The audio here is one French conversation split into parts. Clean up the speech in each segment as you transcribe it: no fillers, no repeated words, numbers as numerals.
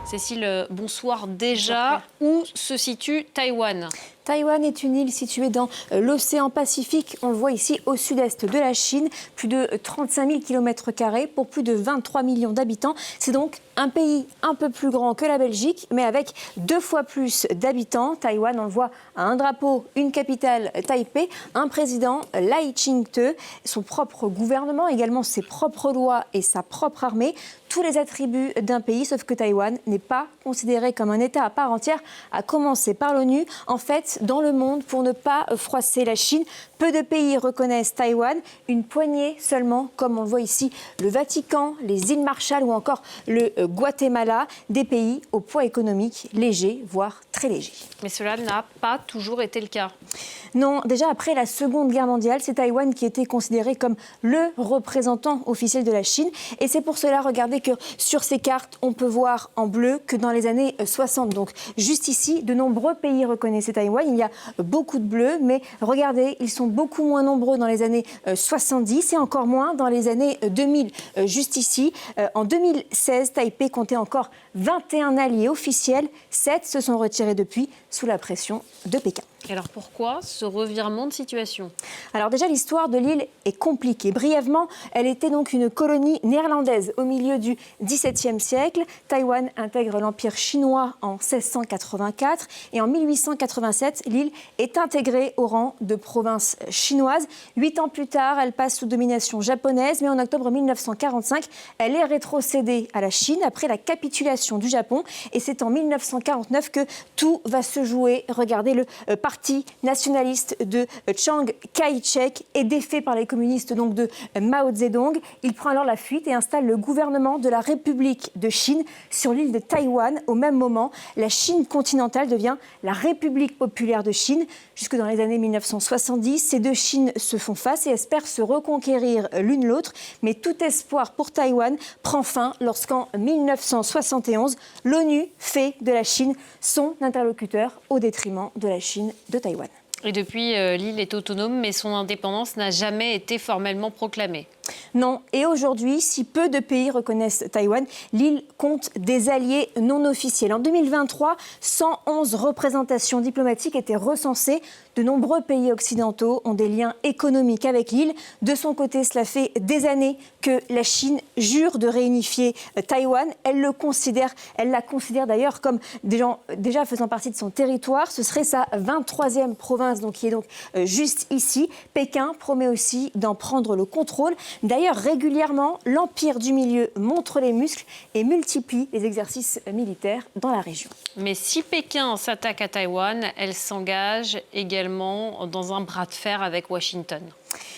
Cécile, bonsoir déjà. Où se situe Taïwan ? Taïwan est une île située dans l'océan Pacifique. On le voit ici au sud-est de la Chine, plus de 35 000 km² pour plus de 23 millions d'habitants. C'est donc un pays un peu plus grand que la Belgique, mais avec 2 fois plus d'habitants. Taïwan, on le voit, a un drapeau, une capitale, Taipei, un président, Lai Ching-te, son propre gouvernement, également ses propres lois et sa propre armée. Tous les attributs d'un pays, sauf que Taïwan n'est pas considéré comme un État à part entière, à commencer par l'ONU. En fait, dans le monde, pour ne pas froisser la Chine, peu de pays reconnaissent Taïwan, une poignée seulement, comme on le voit ici, le Vatican, les îles Marshall ou encore le Guatemala, des pays au poids économique léger, voire très léger. Mais cela n'a pas toujours été le cas. Non, déjà après la Seconde Guerre mondiale, c'est Taïwan qui était considéré comme le représentant officiel de la Chine. Et c'est pour cela, regardez que sur ces cartes, on peut voir en bleu que dans les années 60. Donc juste ici, de nombreux pays reconnaissaient Taïwan. Il y a beaucoup de bleus, mais regardez, ils sont beaucoup moins nombreux dans les années 70 et encore moins dans les années 2000. Juste ici, en 2016, Taipei comptait encore 21 alliés officiels. 7 se sont retirés depuis sous la pression de Pékin. Et alors pourquoi ce revirement de situation ? Alors déjà, l'histoire de l'île est compliquée. Brièvement, elle était donc une colonie néerlandaise au milieu du XVIIe siècle. Taïwan intègre l'Empire chinois en 1684 et en 1887, l'île est intégrée au rang de province chinoise. 8 ans plus tard, elle passe sous domination japonaise, mais en octobre 1945, elle est rétrocédée à la Chine après la capitulation du Japon. Et c'est en 1949 que tout va se jouer. Regardez le parti nationaliste de Chiang Kai-shek est défait par les communistes donc de Mao Zedong. Il prend alors la fuite et installe le gouvernement de la République de Chine sur l'île de Taïwan. Au même moment, la Chine continentale devient la République populaire de Chine. Jusque dans les années 1970, ces deux Chines se font face et espèrent se reconquérir l'une l'autre. Mais tout espoir pour Taïwan prend fin lorsqu'en 1971, l'ONU fait de la Chine son interlocuteur au détriment de la Chine de Taïwan. Et depuis, l'île est autonome, mais son indépendance n'a jamais été formellement proclamée. Non, et aujourd'hui, si peu de pays reconnaissent Taïwan, l'île compte des alliés non officiels. En 2023, 111 représentations diplomatiques étaient recensées. De nombreux pays occidentaux ont des liens économiques avec l'île. De son côté, cela fait des années que la Chine jure de réunifier Taïwan. Elle la considère d'ailleurs comme déjà faisant partie de son territoire. Ce serait sa 23e province, donc, qui est donc juste ici. Pékin promet aussi d'en prendre le contrôle. D'ailleurs, régulièrement, l'Empire du Milieu montre les muscles et multiplie les exercices militaires dans la région. Mais si Pékin s'attaque à Taïwan, elle s'engage également dans un bras de fer avec Washington.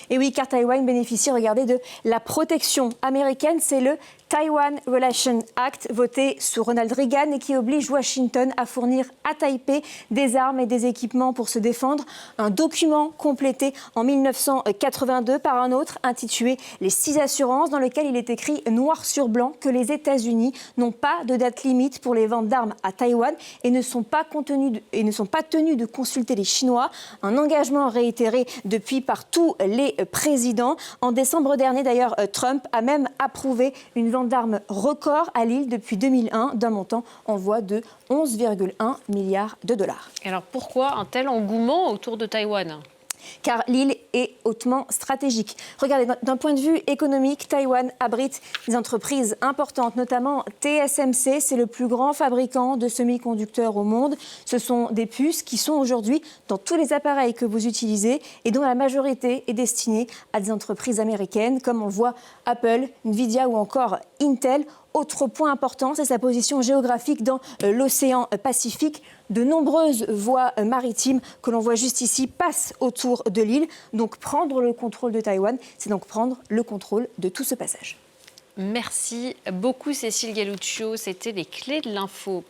Et oui, car Taïwan bénéficie, regardez, de la protection américaine. C'est le Taiwan Relation Act, voté sous Ronald Reagan et qui oblige Washington à fournir à Taipei des armes et des équipements pour se défendre. Un document complété en 1982 par un autre intitulé « Les 6 assurances » dans lequel il est écrit noir sur blanc que les États-Unis n'ont pas de date limite pour les ventes d'armes à Taïwan et ne sont pas tenus de consulter les Chinois. Un engagement réitéré depuis par tous les présidents. En décembre dernier, d'ailleurs, Trump a même approuvé une vente d'armes record à l'île depuis 2001 d'un montant en voie de 11,1 milliards de dollars. Et alors pourquoi un tel engouement autour de Taïwan ? Car l'île est hautement stratégique. Regardez, d'un point de vue économique, Taïwan abrite des entreprises importantes, notamment TSMC, c'est le plus grand fabricant de semi-conducteurs au monde. Ce sont des puces qui sont aujourd'hui dans tous les appareils que vous utilisez et dont la majorité est destinée à des entreprises américaines, comme on le voit Apple, Nvidia ou encore Intel. Autre point important, c'est sa position géographique dans l'océan Pacifique. De nombreuses voies maritimes que l'on voit juste ici passent autour de l'île. Donc prendre le contrôle de Taïwan, c'est donc prendre le contrôle de tout ce passage. Merci beaucoup Cécile Galluccio, c'était les clés de l'info.